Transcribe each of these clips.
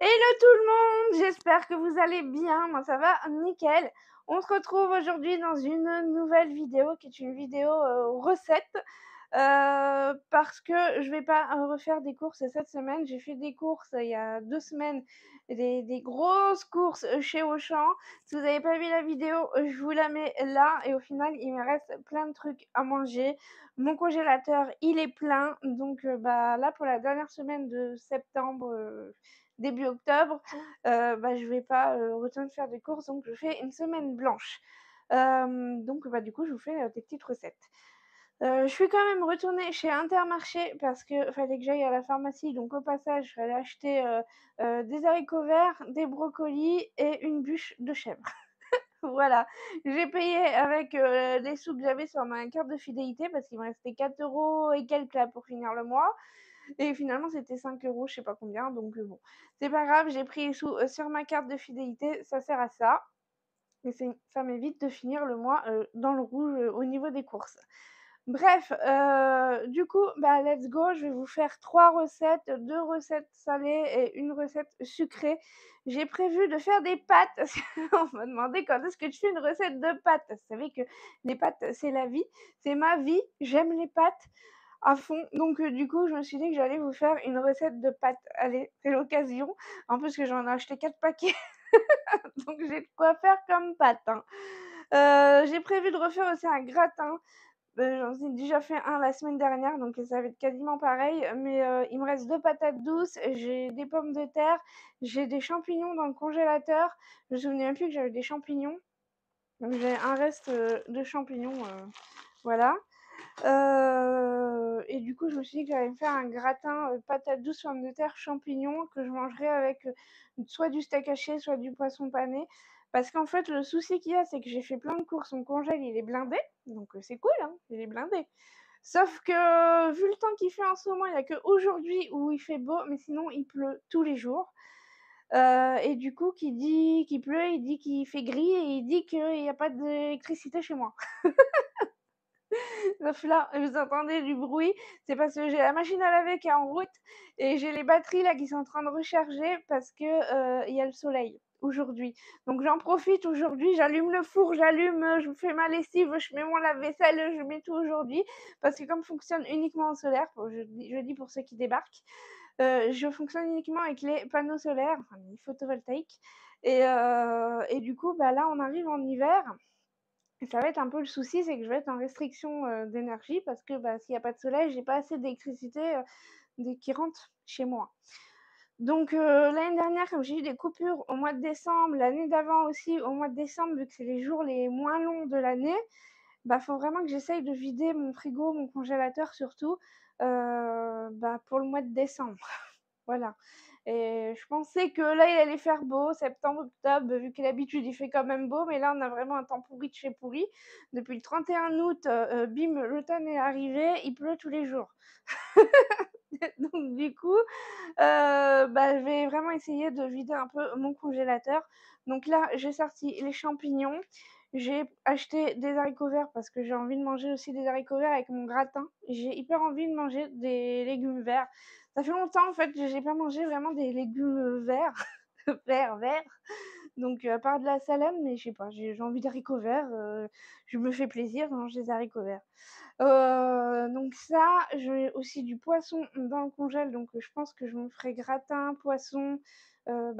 Hello tout le monde, j'espère que vous allez bien, moi ça va nickel. On se retrouve aujourd'hui dans une nouvelle vidéo qui est une vidéo recette parce que je vais pas refaire des courses cette semaine. J'ai fait des courses il y a 2 semaines, des grosses courses chez Auchan. Si vous n'avez pas vu la vidéo, je vous la mets là et au final il me reste plein de trucs à manger. Mon congélateur il est plein donc là pour la dernière semaine de septembre, début octobre, je vais pas retourner faire des courses, donc je fais une semaine blanche. Donc du coup je vous fais des petites recettes. Je suis quand même retournée chez Intermarché parce que fallait que j'aille à la pharmacie, donc au passage, fallait acheter, des haricots verts, des brocolis et une bûche de chèvre. Voilà, j'ai payé avec, les sous que j'avais sur ma carte de fidélité parce qu'il me restait 4 € et quelques là pour finir le mois et finalement c'était 5 €, je sais pas combien, donc bon, c'est pas grave, j'ai pris les sous, sur ma carte de fidélité, ça sert à ça et ça m'évite de finir le mois, dans le rouge, au niveau des courses. Bref, du coup, let's go, je vais vous faire 3 recettes, 2 recettes salées et une recette sucrée. J'ai prévu de faire des pâtes, parce qu'on m'a demandé: «Quand est-ce que tu fais une recette de pâtes?» Vous savez que les pâtes, c'est la vie, c'est ma vie, j'aime les pâtes à fond, donc du coup, je me suis dit que j'allais vous faire une recette de pâtes. Allez, c'est l'occasion, en plus que j'en ai acheté 4 paquets, donc j'ai de quoi faire comme pâtes, hein. J'ai prévu de refaire aussi un gratin. J'en ai déjà fait un la semaine dernière, donc ça va être quasiment pareil, mais il me reste 2 patates douces, j'ai des pommes de terre, j'ai des champignons dans le congélateur. Je me souvenais même plus que j'avais des champignons, donc j'ai un reste, de champignons, voilà. Et du coup, je me suis dit que j'allais me faire un gratin, patates douces, pommes de terre, champignons que je mangerais avec, soit du steak haché, soit du poisson pané. Parce qu'en fait, le souci qu'il y a, c'est que j'ai fait plein de courses, mon congèle, il est blindé, donc c'est cool, hein, il est blindé. Sauf que, vu le temps qu'il fait en ce moment, il y a qu'aujourd'hui où il fait beau, mais sinon il pleut tous les jours. Et du coup, qui dit qu'il pleut, il dit qu'il fait gris et il dit qu'il y a pas d'électricité chez moi. Sauf là, vous entendez du bruit, c'est parce que j'ai la machine à laver qui est en route et j'ai les batteries là qui sont en train de recharger parce que, il y a le soleil aujourd'hui. Donc j'en profite aujourd'hui, j'allume le four, je fais ma lessive, je mets mon lave-vaisselle, je mets tout aujourd'hui parce que comme je fonctionne uniquement en solaire, bon je dis pour ceux qui débarquent, je fonctionne uniquement avec les panneaux solaires, enfin les photovoltaïques et du coup, là on arrive en hiver et ça va être un peu le souci, c'est que je vais être en restriction, d'énergie parce que, s'il y a pas de soleil, j'ai pas assez d'électricité, qui rentre chez moi. Donc l'année dernière, comme j'ai eu des coupures au mois de décembre, l'année d'avant aussi au mois de décembre, vu que c'est les jours les moins longs de l'année, faut vraiment que j'essaye de vider mon frigo, mon congélateur surtout, pour le mois de décembre. Voilà et je pensais que là, il allait faire beau, septembre, octobre, vu que d'habitude il fait quand même beau, mais là, on a vraiment un temps pourri de chez pourri. Depuis le 31 août, bim, l'automne est arrivé, il pleut tous les jours. Donc du coup, je vais vraiment essayer de vider un peu mon congélateur. Donc là, j'ai sorti les champignons, j'ai acheté des haricots verts parce que j'ai envie de manger aussi des haricots verts avec mon gratin. J'ai hyper envie de manger des légumes verts. Ça fait longtemps en fait que j'ai pas mangé vraiment des légumes, verts, verts. Donc à part de la salade, mais je sais pas, j'ai envie d'haricots verts, je me fais plaisir, je mange des haricots verts. Donc ça, j'ai aussi du poisson dans le congèle, donc je pense que je me ferai gratin, poisson,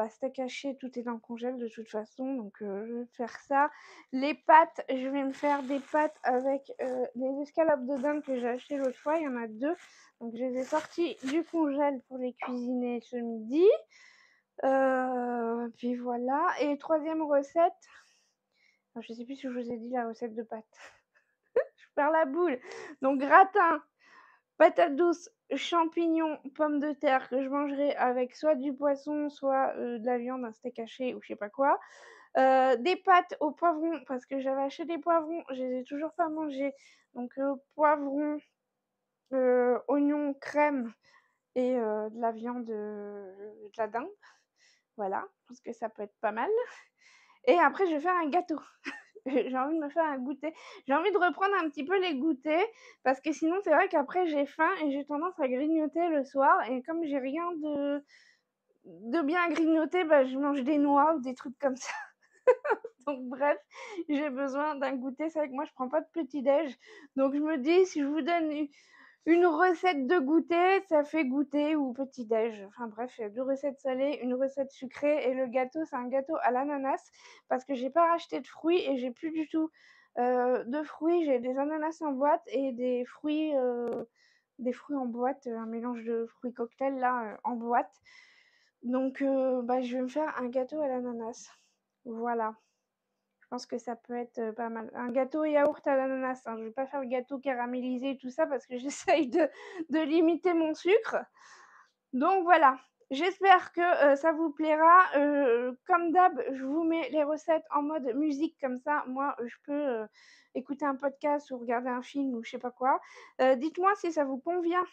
steak haché, tout est dans le congèle de toute façon, donc je vais faire ça. Les pâtes, je vais me faire des pâtes avec, les escalopes de dinde que j'ai achetées l'autre fois, il y en a 2, donc je les ai sorties du congèle pour les cuisiner ce midi. Puis voilà et troisième recette, je sais plus si je vous ai dit la recette de pâtes. Je perds la boule. Donc gratin, patates douces, champignons, pommes de terre que je mangerai avec soit du poisson, soit, de la viande, un steak haché ou je sais pas quoi. Des pâtes au poivron parce que j'avais acheté des poivrons, je les ai toujours pas mangés. Donc poivron, oignon, crème et de la viande, de la dinde. Voilà, je pense que ça peut être pas mal et après je vais faire un gâteau. J'ai envie de me faire un goûter. J'ai envie de reprendre un petit peu les goûters parce que sinon c'est vrai qu'après j'ai faim et j'ai tendance à grignoter le soir et comme j'ai rien de bien grignoter, bah, je mange des noix ou des trucs comme ça. Donc bref, j'ai besoin d'un goûter. C'est vrai que moi je prends pas de petit déj. Donc je me dis si je vous donne une recette de goûter, ça fait goûter ou petit déj. Enfin bref, il y a 2 recettes salées, une recette sucrée et le gâteau, c'est un gâteau à l'ananas parce que j'ai pas racheté de fruits et j'ai plus du tout, de fruits. J'ai des ananas en boîte et des fruits en boîte, un mélange de fruits cocktail là, en boîte. Donc bah, je vais me faire un gâteau à l'ananas. Voilà. Je pense que ça peut être, pas mal. Un gâteau yaourt à l'ananas, hein. Je vais pas faire le gâteau caramélisé et tout ça parce que j'essaye de limiter mon sucre. Donc voilà, j'espère que, ça vous plaira. Comme d'hab, je vous mets les recettes en mode musique comme ça, moi, je peux, écouter un podcast ou regarder un film ou je sais pas quoi. Dites-moi si ça vous convient,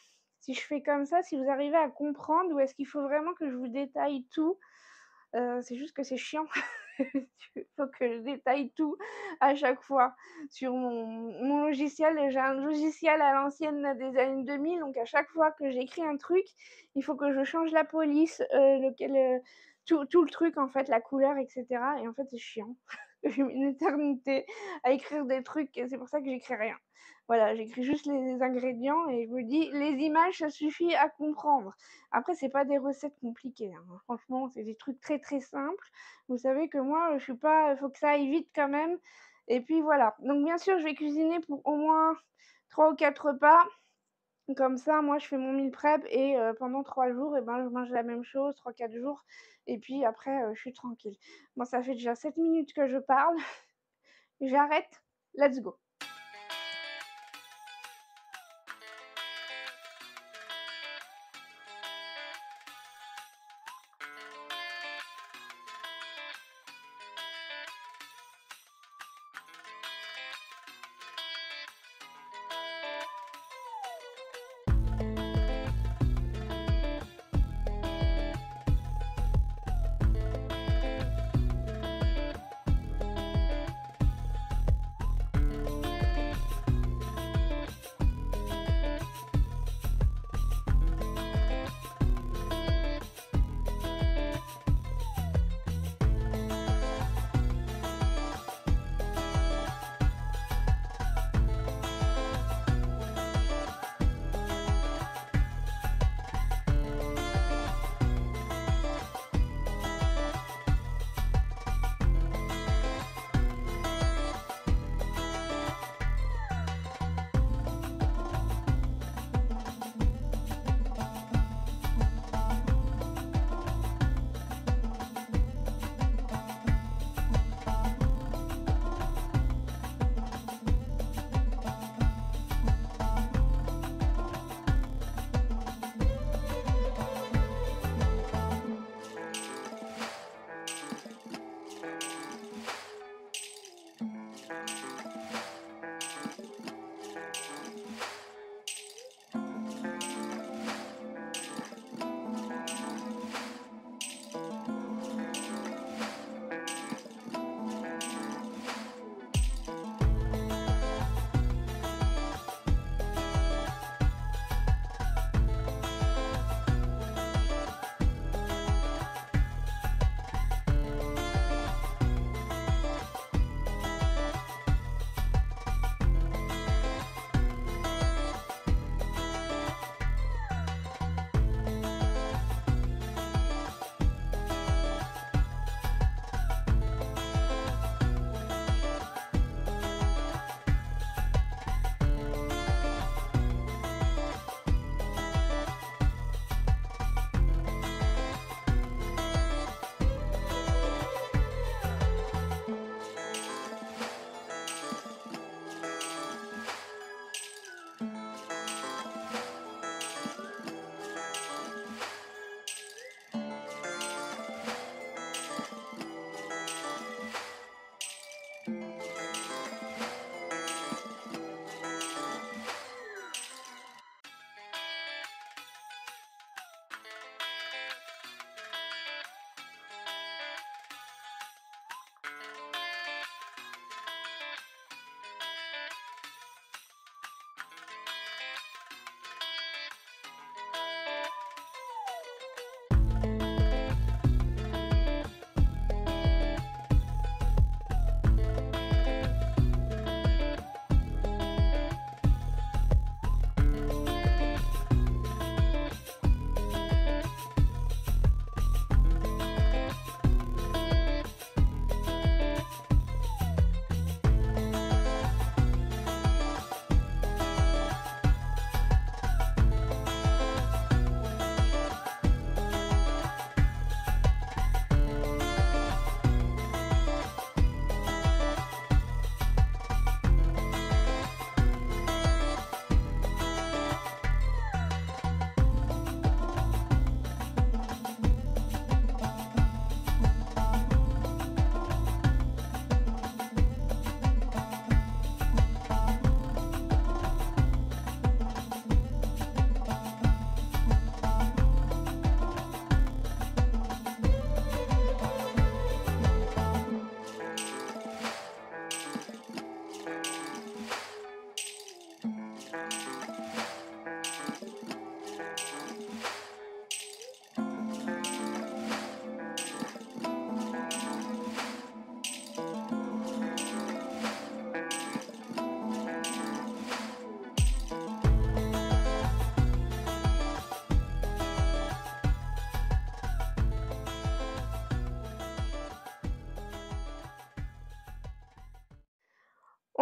si je fais comme ça, si vous arrivez à comprendre ou est-ce qu'il faut vraiment que je vous détaille tout? C'est juste que c'est chiant. Il faut que je détaille tout à chaque fois sur mon logiciel. J'ai un logiciel à l'ancienne des années 2000, donc à chaque fois que j'écris un truc, il faut que je change la police, tout le truc en fait, la couleur et cetera et en fait, c'est chiant. J'ai mis une éternité à écrire des trucs et c'est pour ça que j'écris rien. Voilà, j'écris juste les ingrédients et je me dis: «Les images, ça suffit à comprendre». Après, c'est pas des recettes compliquées, hein. Franchement, c'est des trucs très, très simples. Vous savez que moi, je suis pas faut que ça aille vite quand même et puis voilà. Donc bien sûr, je vais cuisiner pour au moins 3 ou 4 repas. Comme ça, moi, je fais mon meal prep et pendant 3 jours et ben, je mange la même chose, 3 4 jours et puis après, je suis tranquille. Bon, ça fait déjà 7 minutes que je parle. J'arrête. Let's go.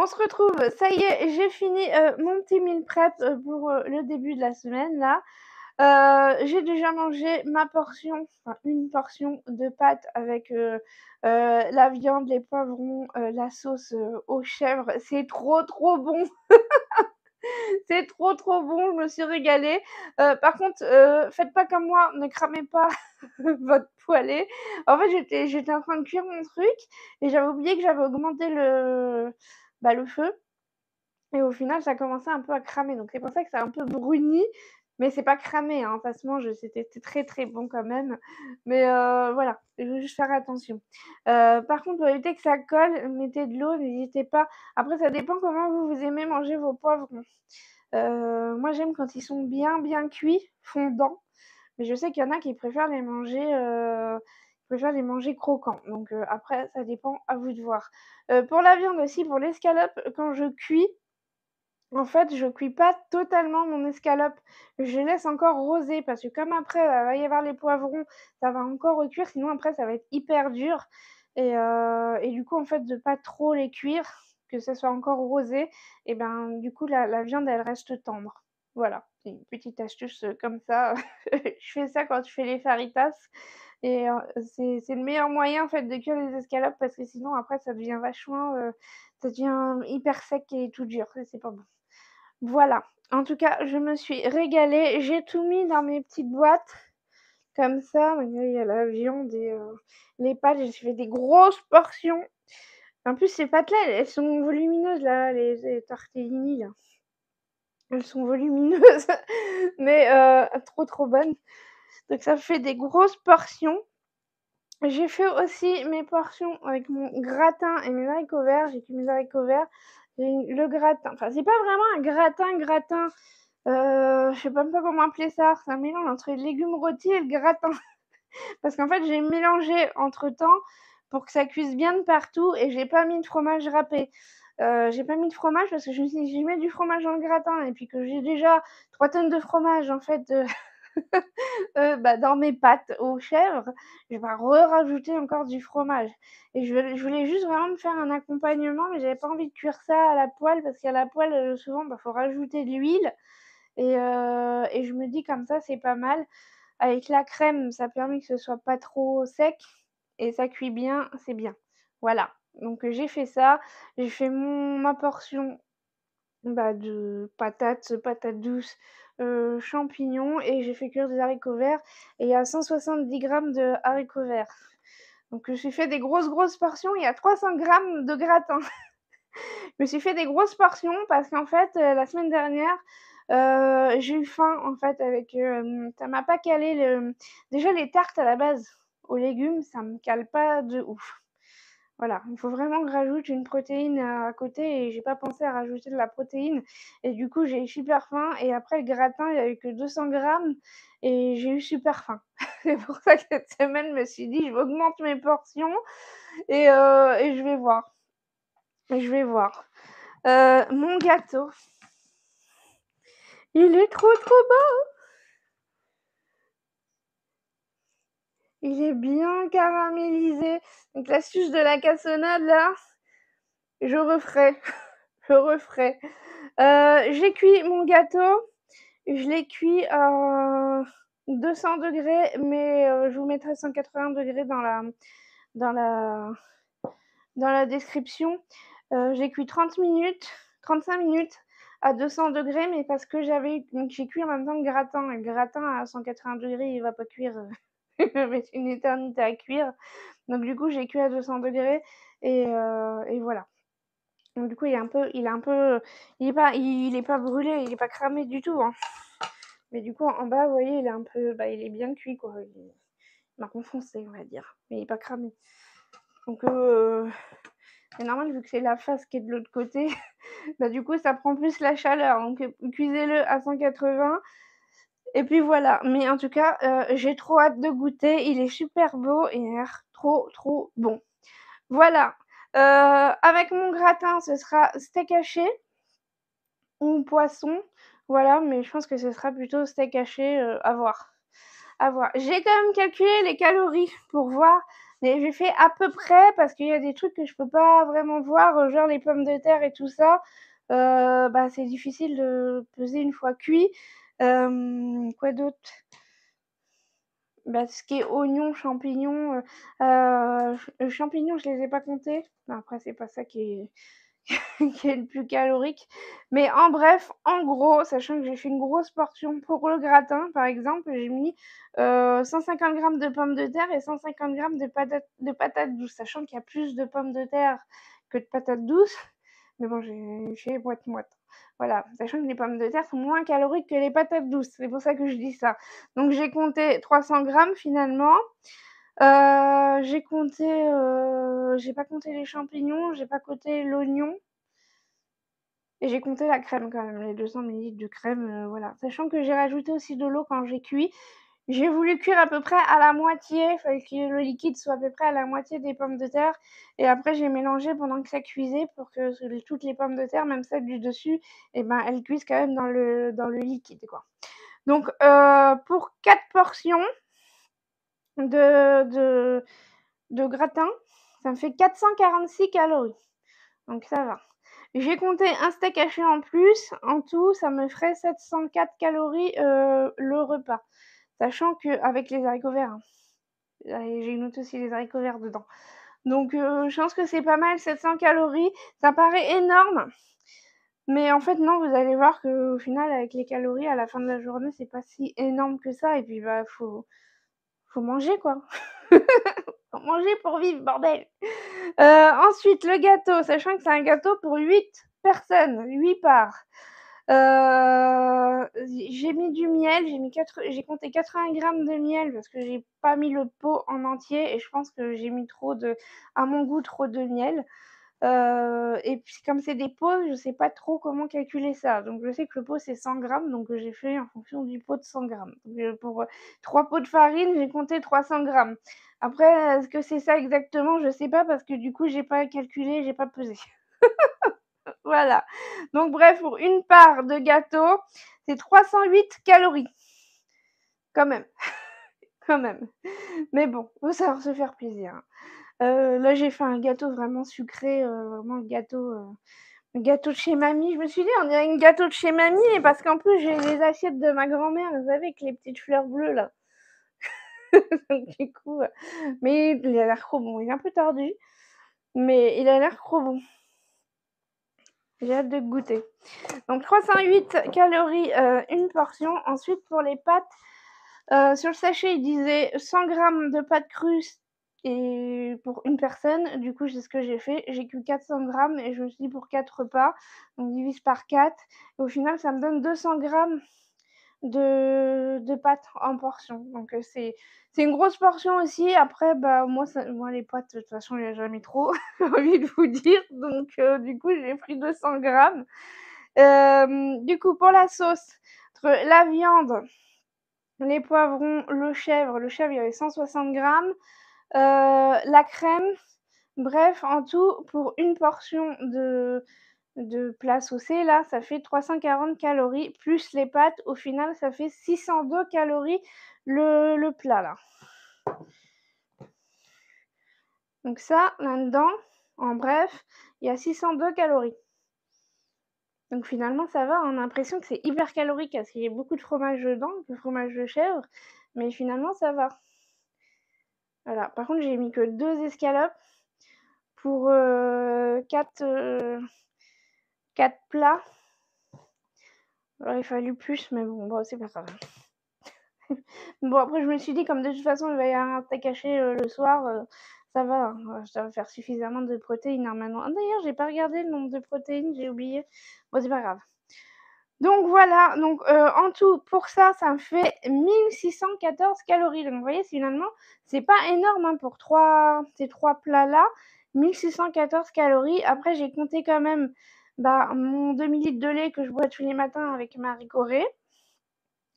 On se retrouve, ça y est, j'ai fini mon petit meal prep pour le début de la semaine là. J'ai déjà mangé ma portion, enfin une portion de pâtes avec la viande, les poivrons, la sauce aux chèvres. C'est trop bon! C'est trop bon, je me suis régalée. Par contre, faites pas comme moi, ne cramez pas votre poêlée. En fait, j'étais en train de cuire mon truc et j'avais oublié que j'avais augmenté le feu et au final, ça commençait un peu à cramer. Donc c'est pour ça que ça a un peu bruni, mais c'est pas cramé, hein, ça se mange, c'était très bon quand même. Mais voilà, je veux juste faire attention. Par contre, pour éviter que ça colle, mettez de l'eau, n'hésitez pas. Après, ça dépend comment vous aimez manger vos poivrons. Moi, j'aime quand ils sont bien cuits, fondants, mais je sais qu'il y en a qui préfèrent les manger croquants. Donc après, ça dépend, à vous de voir. Pour la viande aussi, pour l'escalope, quand je cuis, en fait, je cuis pas totalement mon escalope. Je laisse encore roser parce que comme après, va y avoir les poivrons, ça va encore recuire, sinon après ça va être hyper dur et du coup, en fait, de pas trop les cuire, que ça soit encore rosé et ben, du coup, la viande, elle reste tendre. Voilà, c'est une petite astuce, comme ça. Je fais ça quand je fais les fajitas et c'est le meilleur moyen, en fait, de cuire les escalopes parce que sinon après ça devient hyper sec et tout dur et c'est pas bon. Voilà, en tout cas, je me suis régalée. J'ai tout mis dans mes petites boîtes comme ça. Donc là, il y a la viande et les pâtes. J'ai fait des grosses portions. En plus, ces pâtes-là, elles sont volumineuses, là, les tortellini, là. Elles sont volumineuses, mais trop bonnes. Donc ça fait des grosses portions. J'ai fait aussi mes portions avec mon gratin et mes haricots verts. J'ai cuit mes haricots verts. Le gratin, enfin, c'est pas vraiment un gratin, je sais même pas comment appeler ça. C'est un mélange entre les légumes rôtis et le gratin. Parce qu'en fait, j'ai mélangé entre-temps pour que ça cuise bien de partout et j'ai pas mis de fromage râpé. J'ai pas mis de fromage parce que je me suis dit: «Si je mets du fromage dans le gratin et puis que j'ai déjà 3 tonnes de fromage en fait, dans mes pâtes aux chèvres, je vais pas rajouter encore du fromage» et je voulais juste vraiment me faire un accompagnement, mais j'avais pas envie de cuire ça à la poêle parce qu'à la poêle, souvent, faut rajouter de l'huile et je me dis comme ça, c'est pas mal. Avec la crème, ça permet que ce soit pas trop sec et ça cuit bien, c'est bien. Voilà, donc j'ai fait ça, j'ai fait ma portion, de patates douces, champignons et j'ai fait cuire des haricots verts et il y a 170 grammes de haricots verts. Donc je me suis fait des grosses portions, il y a 300 grammes de gratin. Je me suis fait des grosses portions parce qu'en fait, la semaine dernière, j'ai eu faim en fait avec, ça m'a pas calé déjà les tartes à la base aux légumes, ça me cale pas de ouf. Voilà, il faut vraiment que je rajoute une protéine à côté et j'ai pas pensé à rajouter de la protéine et du coup, j'ai eu super faim et après le gratin, il y avait que 200 grammes et j'ai eu super faim. C'est pour ça que cette semaine, je me suis dit: «Je augmente mes portions et je vais voir, je vais voir». Mon gâteau, il est trop beau! Il est bien caramélisé. Donc l'astuce de la cassonade là, je referai, je referai. J'ai cuit mon gâteau, je l'ai cuit à 200°, mais je vous mettrai 180° dans la dans la description. J'ai cuit 30 minutes, 35 minutes à 200°, mais parce que donc j'ai cuit en même temps le gratin. Et le gratin à 180°, il va pas cuire, il va mettre une éternité à cuire. Donc du coup, j'ai cuit à 200° et voilà. Donc du coup, il est pas brûlé, il est pas cramé du tout, hein. Mais du coup, en bas, vous voyez, il est bien cuit, quoi. Il est marron foncé, on va dire, mais il est pas cramé. Donc c'est normal vu que c'est la face qui est de l'autre côté, du coup, ça prend plus la chaleur. Donc cuisez-le à 180 et puis voilà. Mais en tout cas, j'ai trop hâte de goûter. Il est super beau et il a l'air trop bon. Voilà, avec mon gratin, ce sera steak haché ou poisson, voilà, mais je pense que ce sera plutôt steak haché, à voir, à voir. J'ai quand même calculé les calories pour voir Mais j'ai fait à peu près parce qu'il y a des trucs que je peux pas vraiment voir, genre les pommes de terre et tout ça. Bah, c'est difficile de peser une fois cuit. Quoi d'autre? Bah, ce qui est oignons, champignons, champignons, je les ai pas comptés. Non, après, c'est pas ça qui est qui est le plus calorique. Mais en bref, en gros, sachant que j'ai fait une grosse portion pour le gratin, par exemple, j'ai mis 150 grammes de pommes de terre et 150 grammes de patates douces, sachant qu'il y a plus de pommes de terre que de patates douces. Mais bon, j'ai fait moite-moite. Voilà, sachant que les pommes de terre sont moins caloriques que les patates douces. C'est pour ça que je dis ça. Donc j'ai compté 300 grammes finalement. J'ai compté, j'ai pas compté les champignons, j'ai pas compté l'oignon. Et j'ai compté la crème quand même, les 200 ml de crème, voilà. Sachant que j'ai rajouté aussi de l'eau quand j'ai cuit. J'ai voulu cuire à peu près à la moitié, il fallait que le liquide soit à peu près à la moitié des pommes de terre. Et après, j'ai mélangé pendant que ça cuisait pour que toutes les pommes de terre, même celles du dessus, et ben, elles cuisent quand même dans le liquide, quoi. Donc, pour 4 portions de, de, de gratin, ça me fait 446 calories. Donc ça va. J'ai compté un steak haché en plus. En tout, ça me ferait 704 calories le repas. Sachant qu'avec les haricots verts, hein. J'ai noté aussi les haricots verts dedans. Donc je pense que c'est pas mal, 700 calories. Ça paraît énorme. Mais en fait, non, vous allez voir qu'au final, avec les calories, à la fin de la journée, c'est pas si énorme que ça. Et puis, bah, faut manger, quoi. Faut manger pour vivre, bordel. Ensuite, le gâteau, sachant que c'est un gâteau pour 8 personnes, 8 parts. J'ai mis du miel, j'ai compté 80 grammes de miel parce que j'ai pas mis le pot en entier et je pense que j'ai mis à mon goût, trop de miel. Et puis comme c'est des pots, je sais pas trop comment calculer ça. Donc je sais que le pot c'est 100 grammes, donc j'ai fait en fonction du pot de 100 grammes. Donc, pour 3 pots de farine, j'ai compté 300 grammes. Après, est-ce que c'est ça exactement? Je sais pas parce que du coup, j'ai pas calculé, j'ai pas pesé. Voilà. Donc bref, pour une part de gâteau, c'est 308 calories. Quand même. Quand même. Mais bon, faut savoir se faire plaisir, hein. Là, j'ai fait un gâteau vraiment sucré, vraiment le gâteau de chez mamie. Je me suis dit: «On dirait un gâteau de chez mamie» et parce qu'en plus, j'ai les assiettes de ma grand-mère, vous savez, avec les petites fleurs bleues là. Donc du coup, mais il a l'air trop bon. Il est un peu tordu, mais il a l'air trop bon. J'ai hâte de goûter. Donc 308 calories, une portion. Ensuite pour les pâtes, sur le sachet, il disait 100 grammes de pâtes crues et pour une personne. Du coup, c'est ce que j'ai fait. J'ai cuit 400 grammes et je me suis dit pour 4 repas, on divise par 4 et au final, ça me donne 200 grammes de pâtes en portion. Donc c'est une grosse portion aussi. Après, bah moi les pâtes, de toute façon, il y a jamais trop, j'ai envie de vous dire. Donc du coup, j'ai pris 200 grammes. Du coup, pour la sauce, entre la viande, les poivrons, le chèvre, il y avait 160 grammes, la crème, bref, en tout, pour une portion de plat saucé, là, ça fait 340 calories, plus les pâtes, au final, ça fait 602 calories le plat, là. Donc ça, là-dedans, en bref, il y a 602 calories. Donc finalement, ça va, on a l'impression que c'est hyper calorique parce qu'il y a beaucoup de fromage dedans, du fromage de chèvre, mais finalement, ça va. Voilà. Par contre, j'ai mis que 2 escalopes pour 4 plats. Il aurait fallu plus, mais bon, c'est pas grave. Bon, après, je me suis dit, comme de toute façon, il va y avoir un steak haché le soir, ça va, hein, ça va faire suffisamment de protéines normalement. Ah, d'ailleurs, j'ai pas regardé le nombre de protéines, j'ai oublié. Bon, c'est pas grave. Donc voilà, donc en tout, pour ça, ça me fait 1614 calories. Donc vous voyez, finalement, c'est pas énorme hein, pour ces 3 plats-là. 1614 calories. Après, j'ai compté quand même mon demi-litre de lait que je bois tous les matins avec ma Ricoré.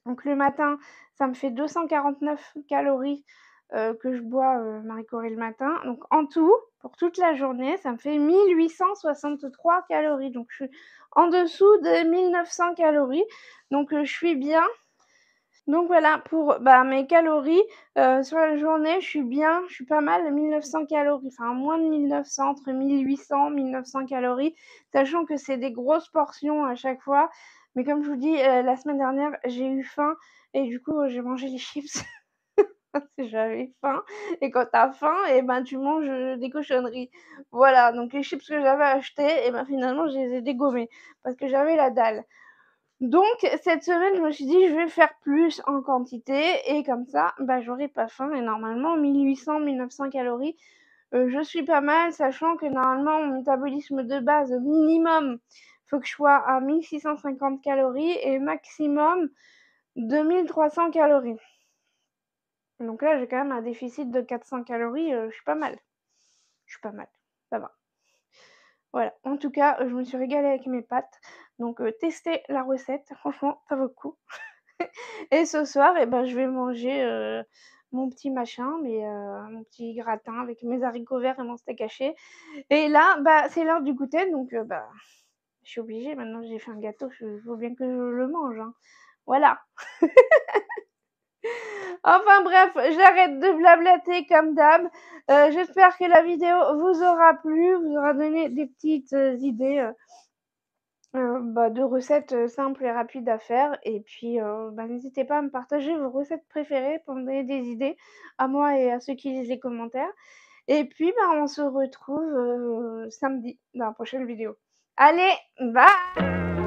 Donc le matin, ça me fait 249 calories que je bois Marie Corée le matin. Donc en tout, pour toute la journée, ça me fait 1863 calories. Donc je suis en dessous de 1900 calories. Donc je suis bien. Donc voilà pour, mes calories, sur la journée, je suis bien, je suis pas mal, 1 900 calories, enfin moins de 1 900, entre 1 800-1 900 calories, sachant que c'est des grosses portions à chaque fois. Mais comme je vous dis, la semaine dernière, j'ai eu faim et du coup, j'ai mangé les chips parce que j'avais faim et quand tu as faim et ben, tu manges, des cochonneries. Voilà, donc les chips que j'avais achetées et ben, finalement, je les ai dégommées parce que j'avais la dalle. Donc cette semaine, je me suis dit: «Je vais faire plus en quantité et comme ça, j'aurai pas faim» et normalement 1 800-1 900 calories, je suis pas mal, sachant que normalement mon métabolisme de base minimum, faut que je sois à 1 650 calories et maximum 2 300 calories. Donc là, j'ai quand même un déficit de 400 calories, je suis pas mal. Je suis pas mal, ça va. Voilà, en tout cas, je me suis régalée avec mes pâtes, donc testez la recette, franchement, ça vaut le coup. Et ce soir et ben, je vais manger, mon petit machin, mon petit gratin avec mes haricots verts et mon steak haché et là, c'est l'heure du goûter donc je suis obligée maintenant que j'ai fait un gâteau, faut bien que je le mange, hein. Voilà. Enfin bref, j'arrête de blablater comme d'hab. J'espère que la vidéo vous aura plu, vous aura donné des petites, idées, de recettes, simples et rapides à faire et puis, n'hésitez pas à me partager vos recettes préférées pour me donner des idées à moi et à ceux qui lisent les commentaires et puis, on se retrouve, samedi dans la prochaine vidéo. Allez, bye!